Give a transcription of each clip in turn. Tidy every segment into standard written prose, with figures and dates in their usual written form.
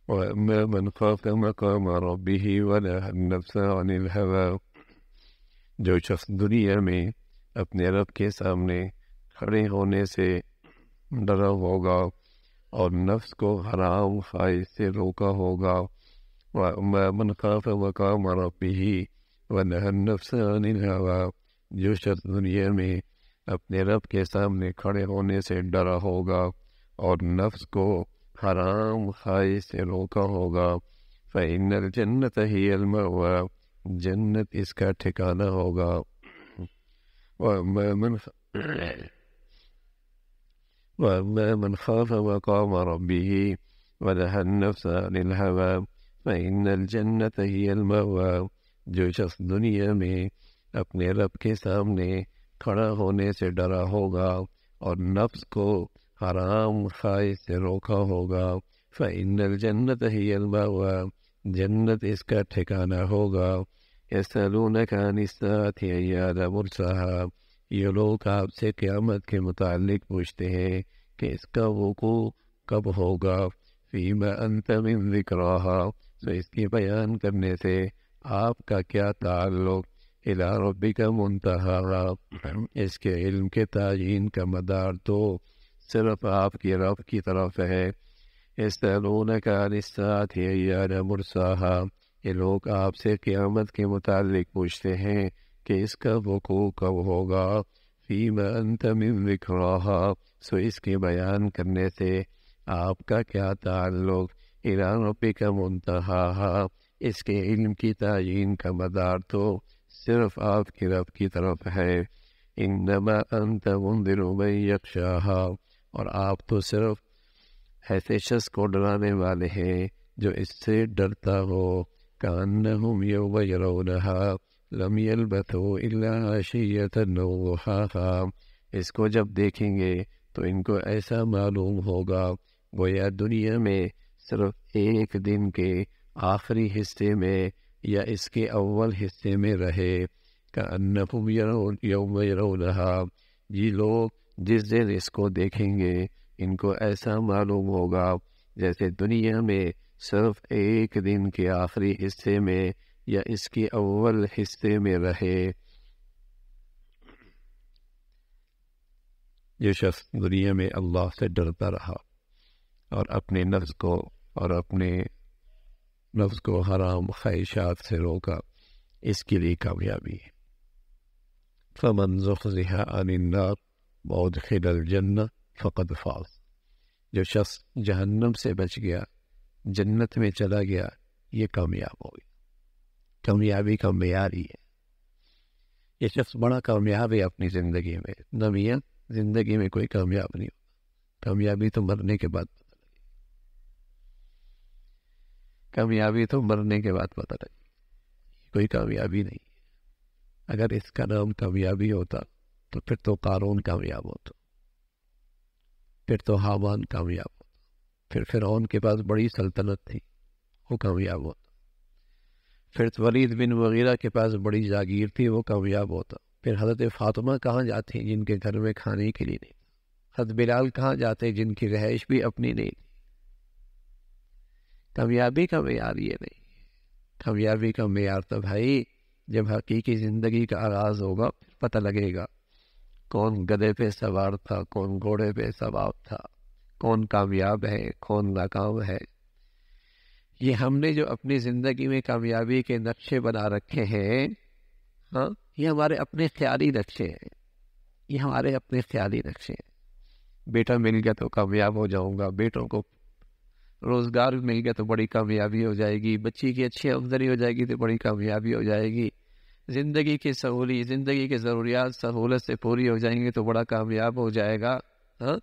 وأما من خاف مقام ربه ونهى النفس عن الهوى، جو شخص دنیا میں اپنے رب کے سامنے کھڑے ہونے سے ڈرا ہوگا اور نفس کو حرام خواہش سے روکا ہوگا، وَأَمَّا مَنْ خَافَ مَقَامَ رَبِّهِ وَنَهَى النَّفْسَ عَنِ الْهَوَىٰ، جو شخص دنیا میں اپنے رب کے سامنے کھڑے ہونے سے ڈرا ہوگا اور نفس کو حرام خواہش سے روکا ہوگا، فَإِنَّ الْجَنَّةَ هِيَ الْمَأْوَىٰ، جنت اس کا ٹھکانہ ہوگا، وَأَمَّا مَنْ خَافَ مَقَامَ رَبِّهِ وَنَهَى النَّفْسَ عَنِ الْهَوَىٰ فَإِنَّ الْجَنَّةَ هِيَ الْمَأْوَىٰ، جو شخص دنیا میں اپنے رب کے سامنے کھڑا ہونے سے ڈرا ہوگا اور نفس کو حرام خواہش سے روکا ہوگا، فَإِنَّ الْجَنَّةَ هِيَ الْمَأْوَىٰ، جنت اس کا ٹھکانہ ہوگا۔ يَسْأَلُونَكَ عَنِ السَّاعَةِ أَيَّانَ مُرْسَاهَا، یہ لوگ آپ سے قیامت کے متعلق پوچھتے ہیں کہ اس کا وقوع کب ہوگا، فِيمَ أَنْتَ مِنْ ذِكْرَاهَا، تو اس کی بیان کرنے سے آپ کا کیا تعلق، إِلَىٰ رَبِّكَ مُنْتَهَاهَا، اس کے علم کے تعین کا مدار تو صرف آپ کی رب کی طرف ہے۔ يَسْأَلُونَكَ عَنِ السَّاعَةِ أَيَّانَ مُرْسَاهَا، یہ لوگ آپ سے قیامت کے متعلق پوچھتے ہیں کہ اس کا وقوع کب ہوگا، فِيمَ أَنْتَ مِنْ ذِكْرَاهَا، سو اس کے بیان کرنے سے آپ کا کیا تعلق، إِلَىٰ رَبِّكَ مُنْتَهَاهَا، اس کے علم کی تعین کا مدار تو صرف آپ کی رب کی طرف ہے۔ إِنَّمَا أَنْتَ مُنذِرُ مَن يَخْشَاهَا، اور آپ تو صرف ایسے شخص کو ڈرانے والے ہیں جو اس سے ڈرتا ہو، كَأَنَّهُمْ يَوْمَ يَرَوْنَهَا لَمْ يَلْبَثُوا إِلَّا عَشِيَّةً أَوْ ضُحَاهَا، اس کو جب دیکھیں گے تو ان کو ایسا معلوم ہوگا گویا دنیا میں صرف ایک دن کے آخری حصے میں یا اس کے اول حصے میں رہے، كَأَنَّهُمْ يَوْمَ يَرَوْنَهَا، یہ لوگ جس دن اس کو دیکھیں گے ان کو ایسا معلوم ہوگا جیسے دنیا میں صرف ایک دن کے آخری حصے میں یا اس کے اول حصے میں رہے۔ جو شخص دنیا میں اللہ سے ڈرتا رہا اور اپنے نفس کو حرام خواہشات سے روکا، اس کے لیے کامیابی ہے۔ فَمَنْ زُحْزِحَ عَنِ النَّارِ وَأُدْخِلَ الْجَنَّةَ فَقَدْ فَازَ، جو شخص جہنم سے بچ گیا، جنت میں چلا گیا، یہ کامیاب ہو گیا۔ کامیابی کا معیار ہی ہے، یہ شخص بڑا کامیاب ہے اپنی زندگی میں۔ نہ میاں زندگی میں کوئی کامیاب نہیں ہوتا، کامیابی تو مرنے کے بعد پتہ لگے، کامیابی تو مرنے کے بعد پتہ لگے، کوئی کامیابی نہیں ہے۔ اگر اس کا نام کامیابی ہوتا تو پھر تو قارون کامیاب ہوتا، پھر تو حامان کامیاب ہوتا، پھر فرعون کے پاس بڑی سلطنت تھی، وہ کامیاب ہوتا، پھر ولید بن مغیرہ کے پاس بڑی جاگیر تھی، وہ کامیاب ہوتا، پھر حضرت فاطمہ کہاں جاتے جن کے گھر میں کھانے کے لیے نہیں تھا، حضرت بلال کہاں جاتے جن کی رہائش بھی اپنی نہیں تھی۔ کامیابی کا معیار یہ نہیں، کامیابی کا معیار تو بھائی جب حقیقی زندگی کا آغاز ہوگا پھر پتہ لگے گا کون گدھے پہ سوار تھا، کون گھوڑے پہ سوار تھا، کون کامیاب ہے، کون ناکام ہے۔ یہ ہم نے جو اپنی زندگی میں کامیابی کے نقشے بنا رکھے ہیں، ہاں، یہ ہمارے اپنے خیالی نقشے ہیں، یہ ہمارے اپنے خیالی نقشے ہیں۔ بیٹا مل گیا تو کامیاب ہو جاؤں گا، بیٹوں کو روزگار مل گیا تو بڑی کامیابی ہو جائے گی، بچی کی اچھی آمدنی ہو جائے گی تو بڑی کامیابی ہو جائے گی، زندگی کی ضروریات سہولت سے پوری ہو جائیں گی تو بڑا کامیاب ہو جائے گا۔ ہاں،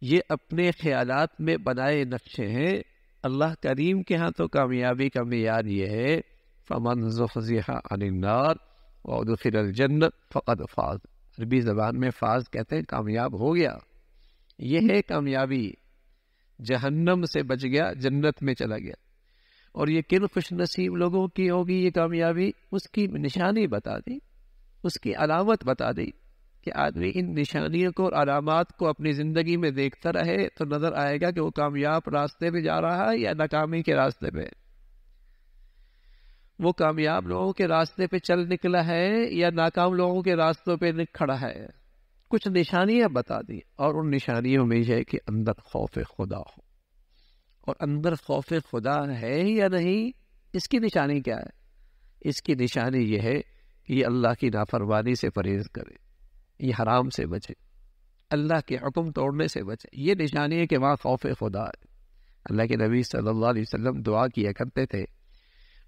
یہ اپنے خیالات میں بنائے نقشے ہیں۔ اللہ کریم کے ہاں تو کامیابی کا معیار یہ ہے، فَمَنْ زُحْزِحَ عَنِ النَّارِ وَأُدْخِلَ الْجَنَّةَ فَقَدْ فَازَ، عربی زبان میں فاز کہتے ہیں کامیاب ہو گیا، یہ ہے کامیابی۔ جہنم سے بچ گیا، جنت میں چلا گیا۔ اور یہ کن خوش نصیب لوگوں کی ہوگی یہ کامیابی، اس کی نشانی بتا دی، اس کی علامت بتا دی۔ کہ آدمی ان نشانیوں کو اور علامات کو اپنی زندگی میں دیکھتا رہے تو نظر آئے گا کہ وہ کامیاب راستے پہ جا رہا ہے یا ناکامی کے راستے پہ، وہ کامیاب لوگوں کے راستے پہ چل نکلا ہے یا ناکام لوگوں کے راستوں پہ کھڑا ہے۔ کچھ نشانیاں بتا دی، اور ان نشانیوں میں یہ ہے کہ اندر خوف خدا ہو، اور اندر خوف خدا ہے یا نہیں، اس کی نشانی کیا ہے؟ اس کی نشانی یہ ہے کہ یہ اللہ کی نافرمانی سے پرہیز کرے، یہ حرام سے بچے، اللہ کے حکم توڑنے سے بچے۔ یہ نشانی ہے کہ وہاں خوف خدا ہے۔ اللہ کے نبی صلی اللہ علیہ وسلم دعا کیا کرتے تھے،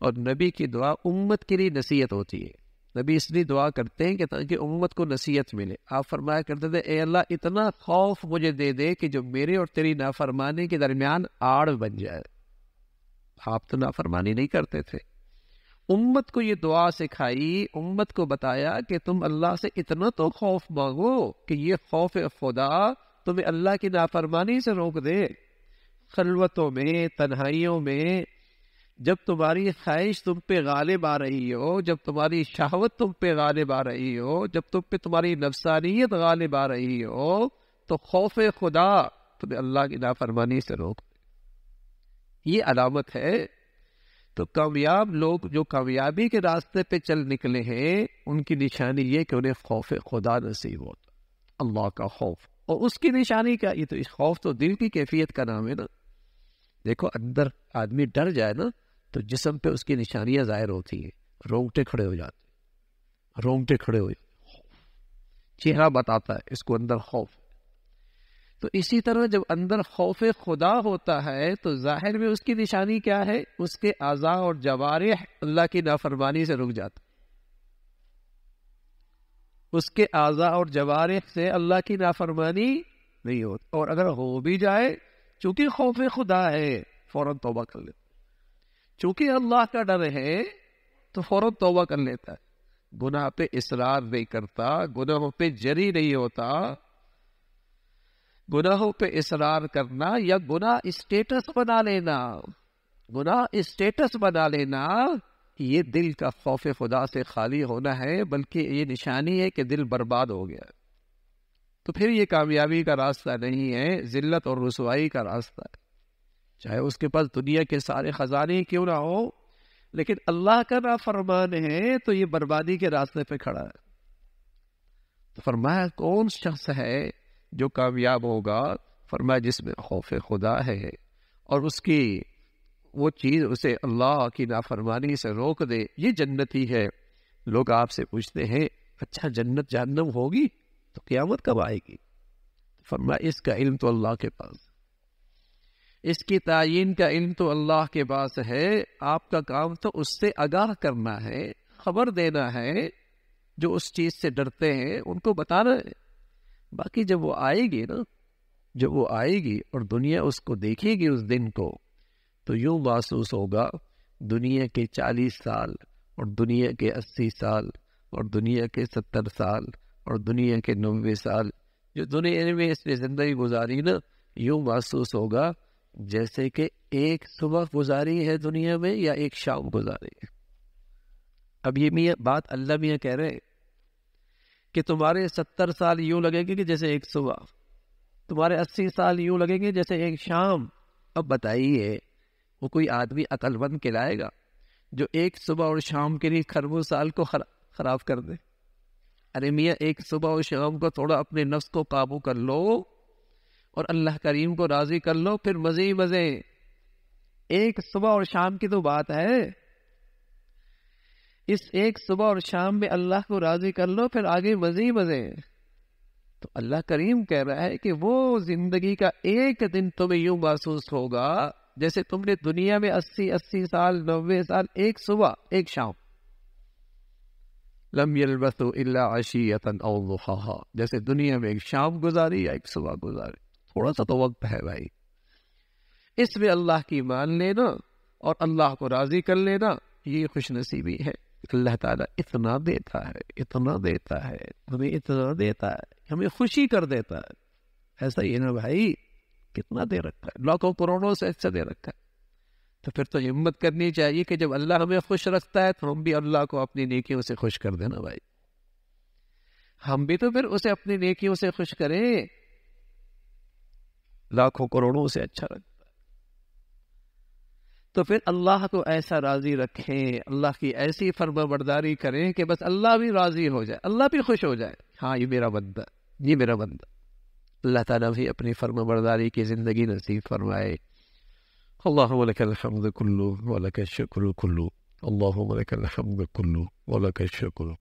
اور نبی کی دعا امت کے لیے نصیحت ہوتی ہے۔ نبی اس لیے دعا کرتے ہیں کہ تاکہ امت کو نصیحت ملے۔ آپ فرمایا کرتے تھے اے اللہ اتنا خوف مجھے دے دے کہ جو میرے اور تیری نافرمانی کے درمیان آڑ بن جائے۔ آپ تو نافرمانی نہیں کرتے تھے، امت کو یہ دعا سکھائی، امت کو بتایا کہ تم اللہ سے اتنا تو خوف مانگو کہ یہ خوف خدا تمہیں اللہ کی نافرمانی سے روک دے۔ خلوتوں میں، تنہائیوں میں، جب تمہاری خواہش تم پہ غالب آ رہی ہو، جب تمہاری شہوت تم پہ غالب آ رہی ہو، جب تم پہ تمہاری نفسانیت غالب آ رہی ہو، تو خوف خدا تمہیں اللہ کی نافرمانی سے روک دے۔ یہ علامت ہے۔ تو کامیاب لوگ جو کامیابی کے راستے پہ چل نکلے ہیں، ان کی نشانی یہ کہ انہیں خوف خدا نصیب ہوتا، اللہ کا خوف۔ اور اس کی نشانی کیا؟ یہ تو اس خوف تو دل کی کیفیت کا نام ہے نا۔ دیکھو اندر آدمی ڈر جائے نا تو جسم پہ اس کی نشانیاں ظاہر ہوتی ہیں، رونگٹے کھڑے ہو جاتے، رونگٹے کھڑے ہو جاتے، چہرہ بتاتا ہے اس کو اندر خوف۔ تو اسی طرح جب اندر خوف خدا ہوتا ہے تو ظاہر میں اس کی نشانی کیا ہے؟ اس کے اعضاء اور جوارح اللہ کی نافرمانی سے رک جاتا، اس کے اعضاء اور جوارح سے اللہ کی نافرمانی نہیں ہوتی، اور اگر ہو بھی جائے چونکہ خوف خدا ہے فوراً توبہ کر لیتا، چونکہ اللہ کا ڈر ہے تو فوراً توبہ کر لیتا ہے، گناہ پہ اصرار نہیں کرتا، گناہوں پہ جری نہیں ہوتا۔ گناہوں پہ اصرار کرنا یا گناہ اسٹیٹس بنا لینا، گناہ اسٹیٹس بنا لینا، یہ دل کا خوف خدا سے خالی ہونا ہے، بلکہ یہ نشانی ہے کہ دل برباد ہو گیا۔ تو پھر یہ کامیابی کا راستہ نہیں ہے، ذلت اور رسوائی کا راستہ ہے۔ چاہے اس کے پاس دنیا کے سارے خزانے کیوں نہ ہو، لیکن اللہ کا نافرمان ہے تو یہ بربادی کے راستے پہ کھڑا ہے۔ تو فرمایا کون شخص ہے جو کامیاب ہوگا؟ فرمایا جس میں خوف خدا ہے، اور اس کی وہ چیز اسے اللہ کی نافرمانی سے روک دے، یہ جنتی ہے۔ لوگ آپ سے پوچھتے ہیں اچھا جنت جہنم ہوگی تو قیامت کب آئے گی؟ فرمایا اس کا علم تو اللہ کے پاس، اس کی تعین کا علم تو اللہ کے پاس ہے، آپ کا کام تو اس سے آگاہ کرنا ہے، خبر دینا ہے، جو اس چیز سے ڈرتے ہیں ان کو بتانا ہے۔ باقی جب وہ آئے گی نا، جب وہ آئے گی اور دنیا اس کو دیکھے گی اس دن کو، تو یوں محسوس ہوگا دنیا کے 40 سال اور دنیا کے 80 سال اور دنیا کے 70 سال اور دنیا کے 90 سال جو دنیا میں اس نے زندگی گزاری نا، یوں محسوس ہوگا جیسے کہ ایک صبح گزاری ہے دنیا میں یا ایک شام گزاری ہے۔ اب یہ میاں بات اللہ میاں کہہ رہے کہ تمہارے 70 سال یوں لگیں گے کہ جیسے ایک صبح، تمہارے 80 سال یوں لگیں گے جیسے ایک شام۔ اب بتائیے وہ کوئی آدمی عقل مند کہلائے گا جو ایک صبح اور شام کے لیے خربوں سال کو خراب کر دے؟ ارے میاں ایک صبح اور شام کو تھوڑا اپنے نفس کو قابو کر لو اور اللہ کریم کو راضی کر لو، پھر مزے ہی مزے۔ ایک صبح اور شام کی تو بات ہے، اس ایک صبح اور شام میں اللہ کو راضی کر لو، پھر آگے مزے ہی مزے۔ تو اللہ کریم کہہ رہا ہے کہ وہ زندگی کا ایک دن تمہیں یوں محسوس ہوگا جیسے تم نے دنیا میں 80 سال 90 سال ایک صبح ایک شام، لم یلبثوا الا عشیۃ او ضحاہا، جیسے دنیا میں ایک شام گزاری یا ایک صبح گزاری۔ تھوڑا سا تو وقت ہے بھائی، اس میں اللہ کی مان لینا اور اللہ کو راضی کر لینا، یہ خوش نصیبی ہے۔ اللہ تعالیٰ اتنا دیتا ہے، اتنا دیتا ہے، ہمیں اتنا دیتا ہے، ہمیں خوشی کر دیتا ہے۔ ایسا ہی نا بھائی، کتنا دے رکھا ہے، لاکھوں کروڑوں سے اچھا دے رکھا ہے۔ تو پھر تو ہمت کرنی چاہیے کہ جب اللہ ہمیں خوش رکھتا ہے تو ہم بھی اللہ کو اپنی نیکیوں سے خوش کر دینا بھائی۔ ہم بھی تو پھر اسے اپنی نیکیوں سے خوش کریں، لاکھوں کروڑوں سے اچھا لگتا ہے. تو پھر اللہ کو ایسا راضی رکھیں، اللہ کی ایسی فرما برداری کریں کہ بس اللہ بھی راضی ہو جائے، اللہ بھی خوش ہو جائے. ہاں یہ میرا بندہ، یہ میرا بندہ. اللہ تعالیٰ بھی اپنی فرما برداری کی زندگی نصیب فرمائے. اللہم لک الحمد کلو ولک الشکر کلو، اللہم لک الحمد کلو ولک الشکر.